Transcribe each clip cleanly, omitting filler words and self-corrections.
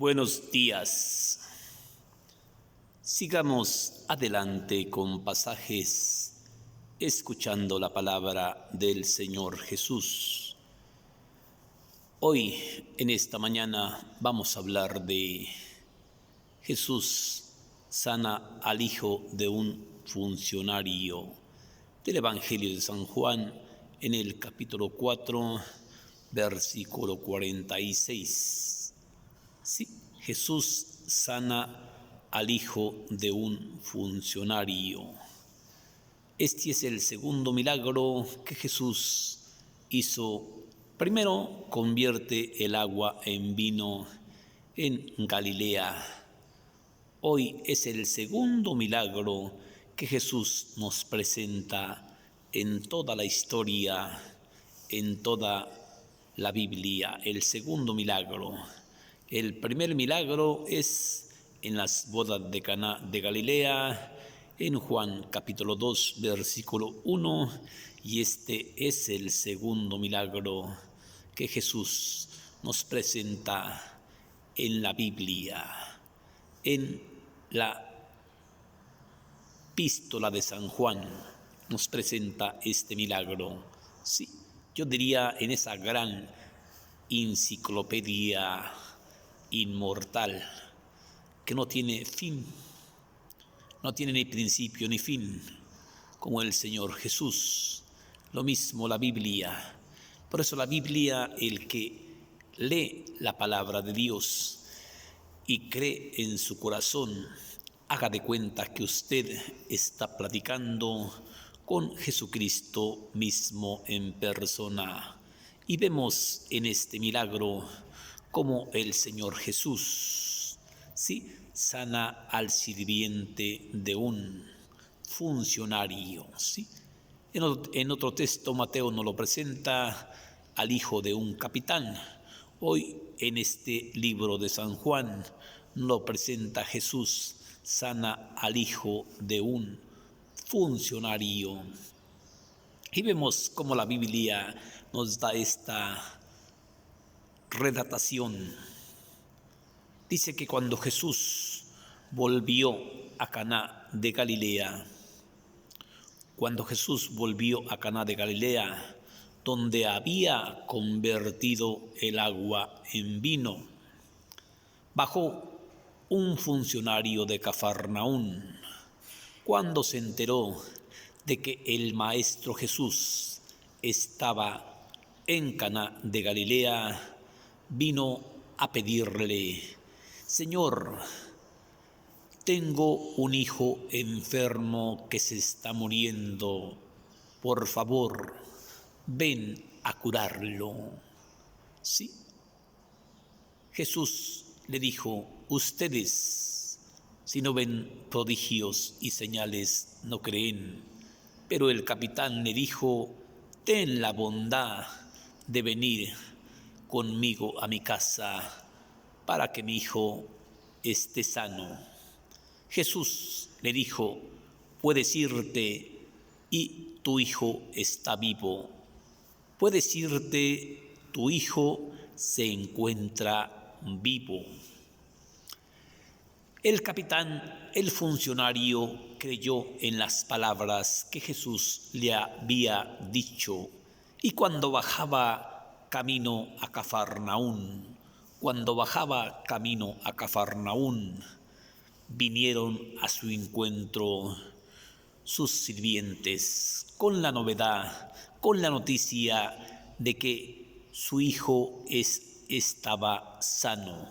Buenos días. Sigamos adelante con pasajes escuchando la palabra del Señor Jesús. Hoy, en esta mañana, vamos a hablar de Jesús sana al hijo de un funcionario del Evangelio de San Juan en el capítulo 4, versículo 46. Sí, Jesús sana al hijo de un funcionario. Este es el segundo milagro que Jesús hizo. Primero, convierte el agua en vino en Galilea. Hoy es el segundo milagro que Jesús nos presenta en toda la historia, en toda la Biblia. El segundo milagro. El primer milagro es en las bodas de Caná de Galilea, en Juan capítulo 2, versículo 1, y este es el segundo milagro que Jesús nos presenta en la Biblia, en la epístola de San Juan nos presenta este milagro. Sí, yo diría en esa gran enciclopedia inmortal que no tiene fin, no tiene ni principio ni fin, como el Señor Jesús. Lo mismo la Biblia. Por eso la Biblia, el que lee la palabra de Dios y cree en su corazón, haga de cuenta que usted está platicando con Jesucristo mismo en persona. Y vemos en este milagro como el Señor Jesús, sí, sana al sirviente de un funcionario, ¿sí? En otro texto Mateo nos lo presenta al hijo de un capitán. Hoy en este libro de San Juan nos lo presenta Jesús, sana al hijo de un funcionario. Y vemos cómo la Biblia nos da esta redactación. Dice que cuando Jesús volvió a Caná de Galilea, donde había convertido el agua en vino, bajó un funcionario de Cafarnaún. Cuando se enteró de que el Maestro Jesús estaba en Caná de Galilea, vino a pedirle: Señor, tengo un hijo enfermo que se está muriendo. Por favor, ven a curarlo. Sí. Jesús le dijo: ustedes, si no ven prodigios y señales, no creen. Pero el capitán le dijo: ten la bondad de venir conmigo a mi casa para que mi hijo esté sano. Jesús le dijo: puedes irte y tu hijo está vivo. Puedes irte, tu hijo se encuentra vivo. El capitán, el funcionario, creyó en las palabras que Jesús le había dicho, y cuando bajaba camino a Cafarnaún, vinieron a su encuentro sus sirvientes con la novedad, con la noticia de que su hijo estaba sano.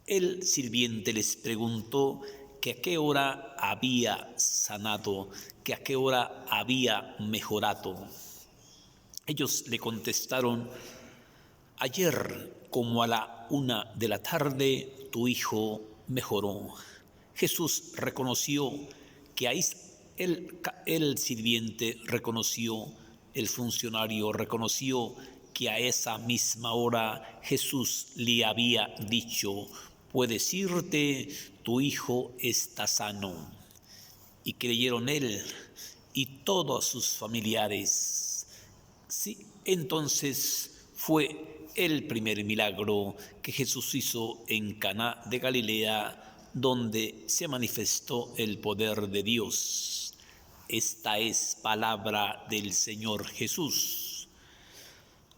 El sirviente les preguntó que a qué hora había sanado, que a qué hora había mejorado. Ellos le contestaron: ayer, como a la 1 de la tarde, tu hijo mejoró. Jesús reconoció que ahí el sirviente reconoció, el funcionario reconoció que a esa misma hora Jesús le había dicho: puedes irte, tu hijo está sano. Y creyeron él y todos sus familiares. Sí, entonces fue el primer milagro que Jesús hizo en Caná de Galilea, donde se manifestó el poder de Dios. Esta es palabra del Señor Jesús.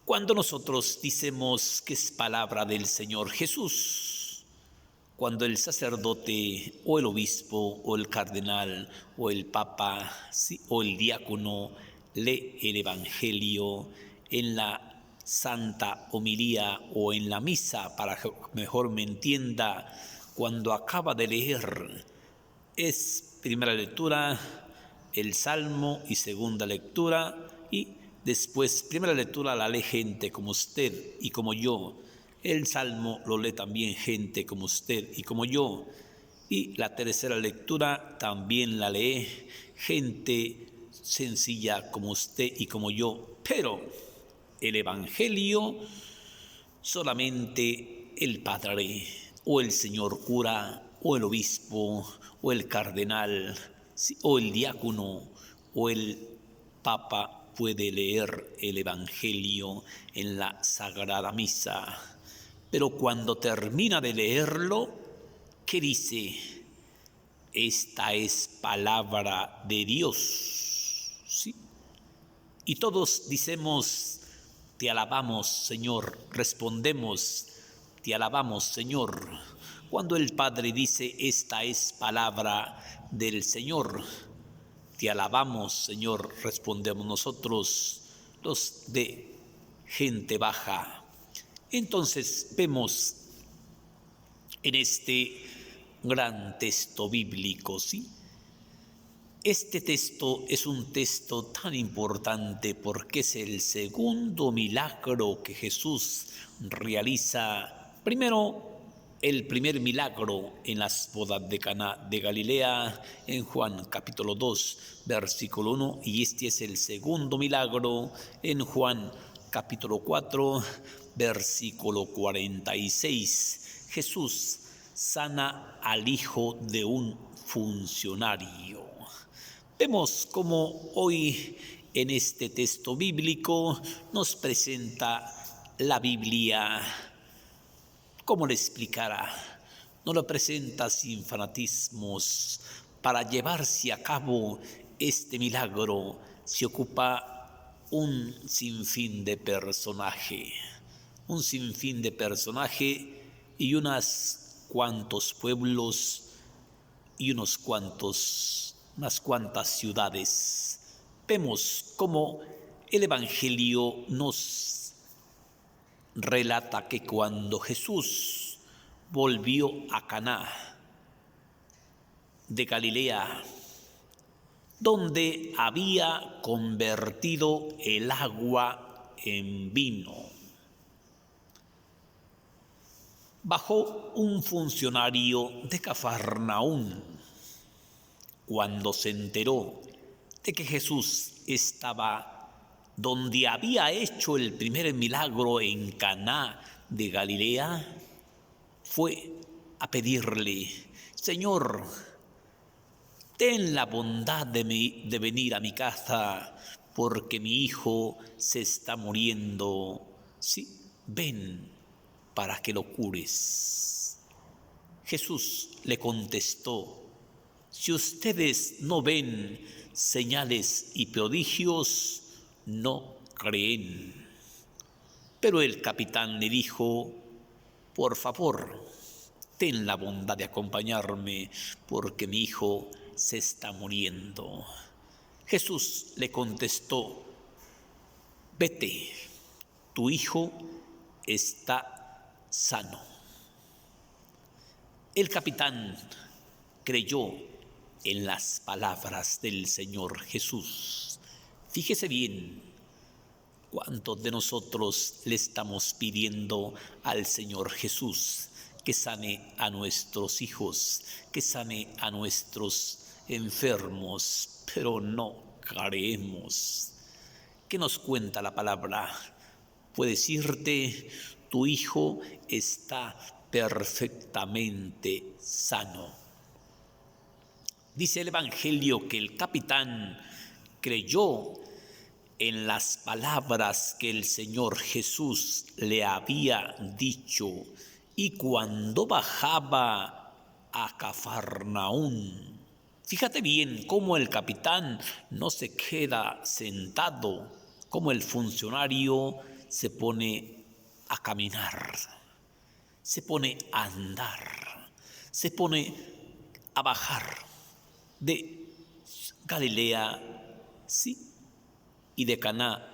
Cuando nosotros decimos que es palabra del Señor Jesús, cuando el sacerdote o el obispo o el cardenal o el papa o el diácono lee el Evangelio en la Santa Homilía o en la misa, para que mejor me entienda, cuando acaba de leer, es primera lectura el Salmo y segunda lectura, y después primera lectura la lee gente como usted y como yo. El Salmo lo lee también gente como usted y como yo. Y la tercera lectura también la lee gente sencilla como usted y como yo. Pero el Evangelio solamente el padre o el señor cura o el obispo o el cardenal o el diácono o el papa puede leer el Evangelio en la Sagrada Misa. Pero cuando termina de leerlo, ¿qué dice? Esta es palabra de Dios. ¿Sí? Y todos decimos, te alabamos, Señor. Respondemos, te alabamos, Señor. Cuando el Padre dice, esta es palabra del Señor, te alabamos, Señor, respondemos nosotros, los de gente baja. Entonces vemos en este gran texto bíblico, ¿sí? Este texto es un texto tan importante porque es el segundo milagro que Jesús realiza. Primero, el primer milagro en las bodas de Caná de Galilea, en Juan capítulo 2, versículo 1, y este es el segundo milagro en Juan capítulo 4, versículo 46. Jesús sana al hijo de un funcionario. Vemos cómo hoy en este texto bíblico nos presenta la Biblia. ¿Cómo le explicará? No lo presenta sin fanatismos. Para llevarse a cabo este milagro se ocupa un sinfín de personaje y unos cuantos pueblos y unas cuantas ciudades. Vemos cómo el Evangelio nos relata que cuando Jesús volvió a Caná de Galilea, donde había convertido el agua en vino, bajó un funcionario de Cafarnaúm. Cuando se enteró de que Jesús estaba donde había hecho el primer milagro en Caná de Galilea, fue a pedirle, Señor, ten la bondad de venir a mi casa, porque mi hijo se está muriendo. Sí, ven para que lo cures. Jesús le contestó, si ustedes no ven señales y prodigios, no creen. Pero el capitán le dijo, por favor, ten la bondad de acompañarme, porque mi hijo se está muriendo. Jesús le contestó, vete, tu hijo está sano. El capitán creyó en las palabras del Señor Jesús. Fíjese bien, ¿cuántos de nosotros le estamos pidiendo al Señor Jesús que sane a nuestros hijos, que sane a nuestros enfermos, pero no creemos? ¿Qué nos cuenta la palabra? Puede decirte, tu hijo está perfectamente sano. Dice el Evangelio que el capitán creyó en las palabras que el Señor Jesús le había dicho, y cuando bajaba a Cafarnaún. Fíjate bien cómo el capitán no se queda sentado, cómo el funcionario se pone a caminar, se pone a andar, se pone a bajar de Galilea, sí, y de Caná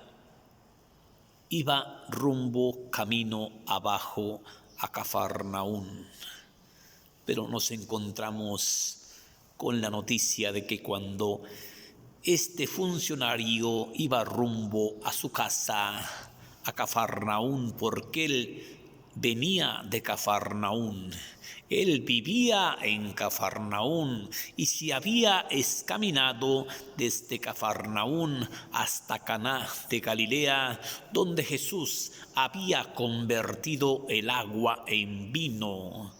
iba rumbo camino abajo a Cafarnaún. Pero nos encontramos con la noticia de que cuando este funcionario iba rumbo a su casa, a Cafarnaún, porque él venía de Cafarnaún, él vivía en Cafarnaún y se había escaminado desde Cafarnaún hasta Caná de Galilea, donde Jesús había convertido el agua en vino.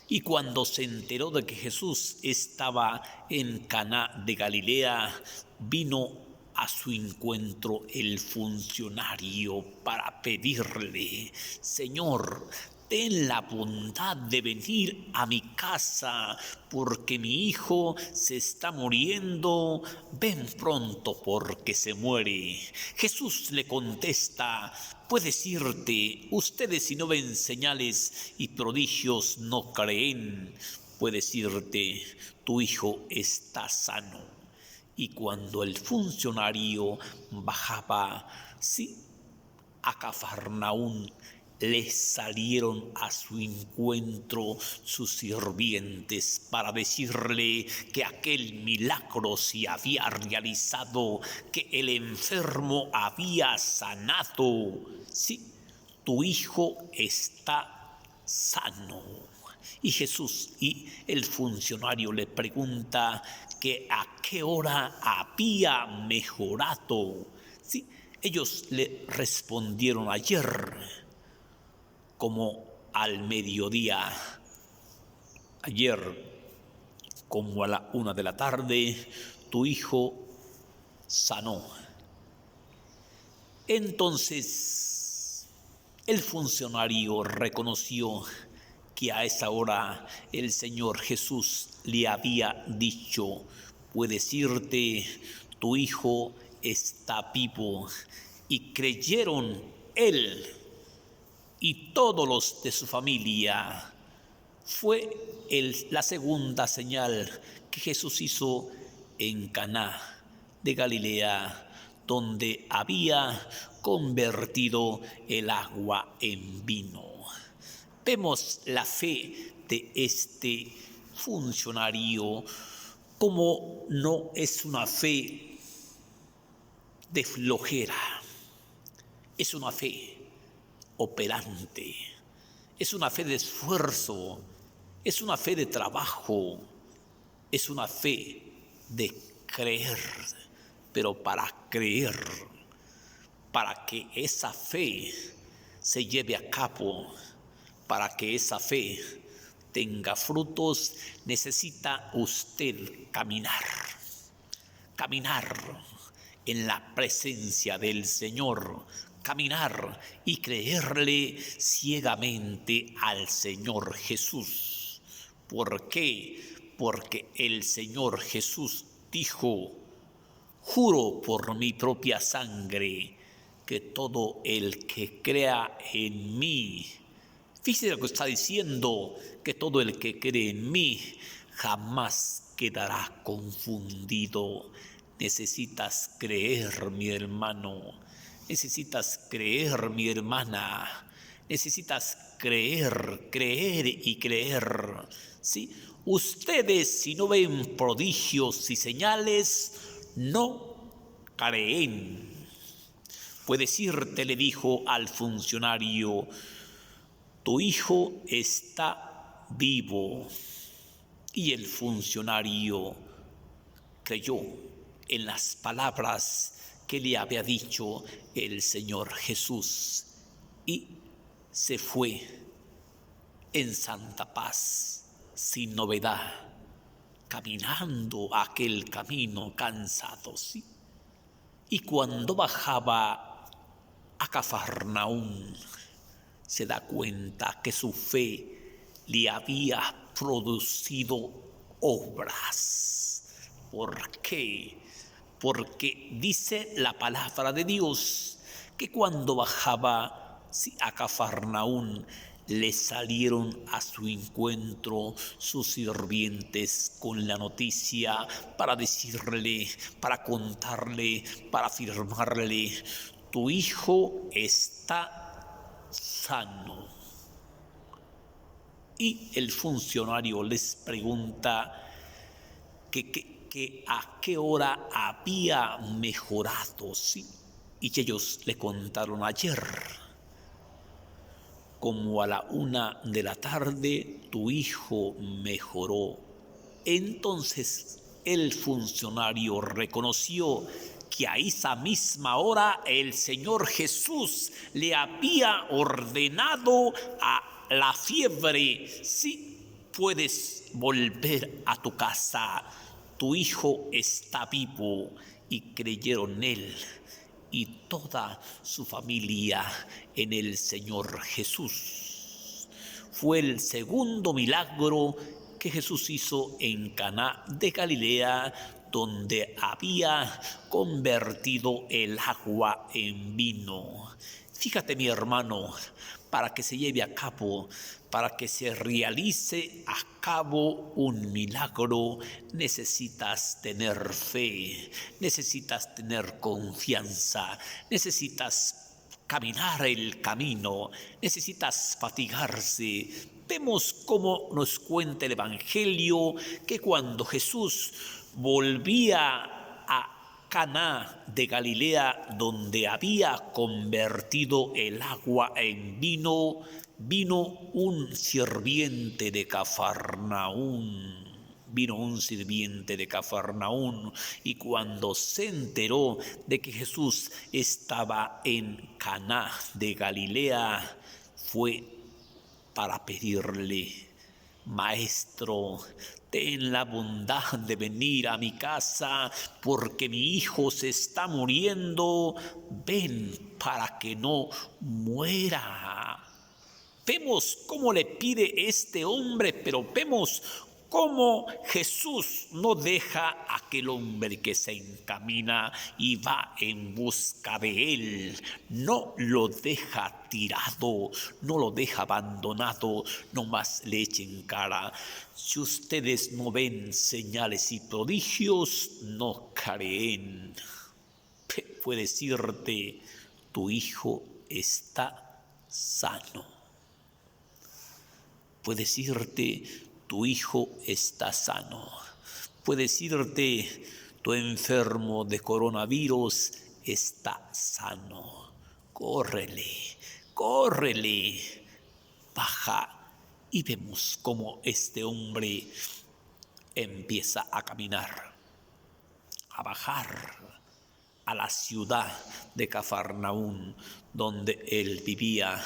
Y cuando se enteró de que Jesús estaba en Caná de Galilea, vino a su encuentro el funcionario para pedirle: Señor, ten la bondad de venir a mi casa, porque mi hijo se está muriendo, ven pronto porque se muere. Jesús le contesta: puedes irte, ustedes si no ven señales y prodigios no creen. Puedes irte, tu hijo está sano. Y cuando el funcionario bajaba, sí, a Cafarnaún, le salieron a su encuentro sus sirvientes para decirle que aquel milagro se había realizado, que el enfermo había sanado. Sí, tu hijo está sano. Y Jesús y el funcionario le pregunta que a qué hora había mejorado. Sí, ellos le respondieron: ayer, como al mediodía, ayer, como a la 1 de la tarde, tu hijo sanó. Entonces, el funcionario reconoció que a esa hora el Señor Jesús le había dicho: puedes irte, tu hijo está vivo. Y creyeron él y todos los de su familia. Fue la segunda señal que Jesús hizo en Caná de Galilea, donde había convertido el agua en vino. Vemos la fe de este funcionario como no es una fe de flojera, es una fe operante, es una fe de esfuerzo, es una fe de trabajo, es una fe de creer. Pero para creer, para que esa fe se lleve a cabo, para que esa fe tenga frutos, necesita usted caminar en la presencia del Señor, caminar y creerle ciegamente al Señor Jesús. ¿Por qué? Porque el Señor Jesús dijo: juro por mi propia sangre que todo el que crea en mí, fíjese lo que está diciendo, que todo el que cree en mí jamás quedará confundido. Necesitas creer, mi hermano. Necesitas creer, mi hermana. Necesitas creer y creer. ¿Sí? Ustedes, si no ven prodigios y señales, no creen. Puedes irte, le dijo al funcionario, tu hijo está vivo. Y el funcionario creyó en las palabras que le había dicho el Señor Jesús y se fue en santa paz, sin novedad, caminando aquel camino cansado, ¿sí? Y cuando bajaba a Cafarnaúm, se da cuenta que su fe le había producido obras. ¿Por qué? Porque dice la palabra de Dios que cuando bajaba a Cafarnaúm, le salieron a su encuentro sus sirvientes con la noticia para decirle, para contarle, para afirmarle: tu hijo está sano. Y el funcionario les pregunta que a qué hora había mejorado, ¿sí? Y ellos le contaron: ayer, como a la 1:00 p.m, tu hijo mejoró. Entonces el funcionario reconoció que a esa misma hora el Señor Jesús le había ordenado a la fiebre: sí, puedes volver a tu casa, tu hijo está vivo. Y creyeron en él y toda su familia en el Señor Jesús. Fue el segundo milagro que Jesús hizo en Caná de Galilea, donde había convertido el agua en vino. Fíjate, mi hermano, para que se lleve a cabo, para que se realice a cabo un milagro, necesitas tener fe, necesitas tener confianza, necesitas caminar el camino, necesitas fatigarse. Vemos cómo nos cuenta el Evangelio que cuando Jesús volvía a Caná de Galilea, donde había convertido el agua en vino, vino un sirviente de Cafarnaúm. Y cuando se enteró de que Jesús estaba en Caná de Galilea, fue para pedirle: maestro, ten la bondad de venir a mi casa, porque mi hijo se está muriendo. Ven para que no muera. Vemos cómo le pide este hombre, pero vemos cómo Jesús no deja a aquel hombre que se encamina y va en busca de él. No lo deja tirado, no lo deja abandonado, nomás le echa en cara: si ustedes no ven señales y prodigios, no creen. Puede decirte: tu hijo está sano. Puede decirte: tu hijo está sano. Puede decirte: tu enfermo de coronavirus está sano. Córrele, córrele, baja. Y vemos cómo este hombre empieza a caminar, a bajar a la ciudad de Cafarnaúm, donde él vivía.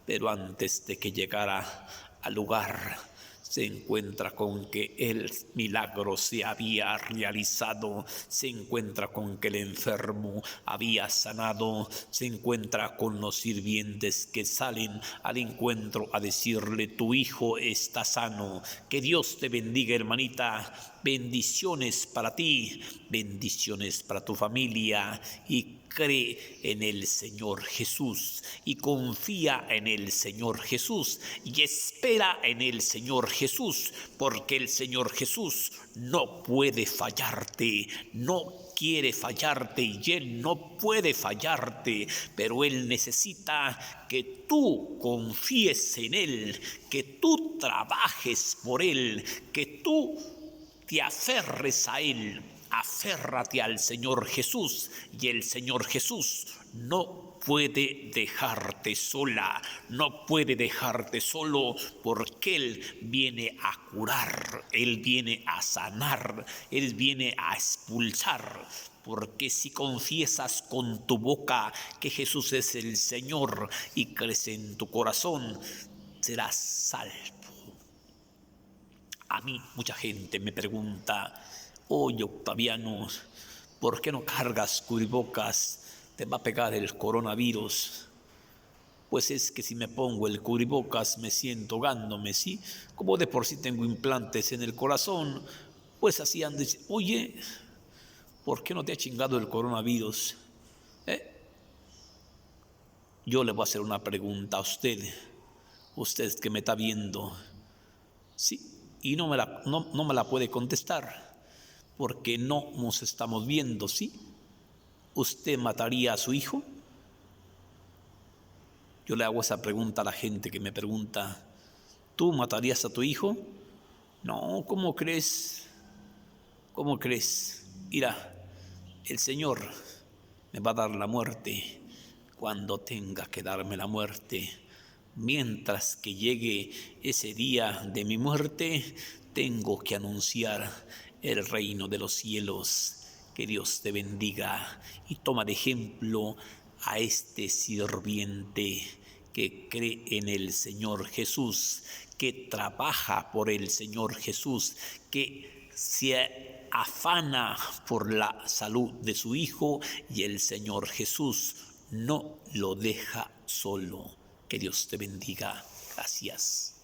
Pero antes de que llegara al lugar, se encuentra con que el milagro se había realizado, se encuentra con que el enfermo había sanado, se encuentra con los sirvientes que salen al encuentro a decirle: tu hijo está sano. Que Dios te bendiga, hermanita. Bendiciones para ti, bendiciones para tu familia, y cree en el Señor Jesús y confía en el Señor Jesús y espera en el Señor Jesús, porque el Señor Jesús no puede fallarte, no quiere fallarte y Él no puede fallarte, pero Él necesita que tú confíes en Él, que tú trabajes por Él, que tú te aferres a Él. Aférrate al Señor Jesús y el Señor Jesús no puede dejarte sola, no puede dejarte solo, porque Él viene a curar, Él viene a sanar, Él viene a expulsar. Porque si confiesas con tu boca que Jesús es el Señor y crees en tu corazón, serás salvo. A mí mucha gente me pregunta: oye, Octaviano, ¿por qué no cargas cubrebocas? Te va a pegar el coronavirus. Pues es que si me pongo el cubrebocas me siento ahogándome, ¿sí? Como de por sí tengo implantes en el corazón, pues así han de decir, oye, ¿por qué no te ha chingado el coronavirus? Yo le voy a hacer una pregunta a usted que me está viendo, ¿sí? Y no me la puede contestar, porque no nos estamos viendo, ¿sí? ¿Usted mataría a su hijo? Yo le hago esa pregunta a la gente que me pregunta, ¿tú matarías a tu hijo? No, ¿cómo crees? ¿Cómo crees? Mira, el Señor me va a dar la muerte cuando tenga que darme la muerte. Mientras que llegue ese día de mi muerte, tengo que anunciar el reino de los cielos. Que Dios te bendiga y toma de ejemplo a este sirviente que cree en el Señor Jesús, que trabaja por el Señor Jesús, que se afana por la salud de su hijo, y el Señor Jesús no lo deja solo. Que Dios te bendiga. Gracias.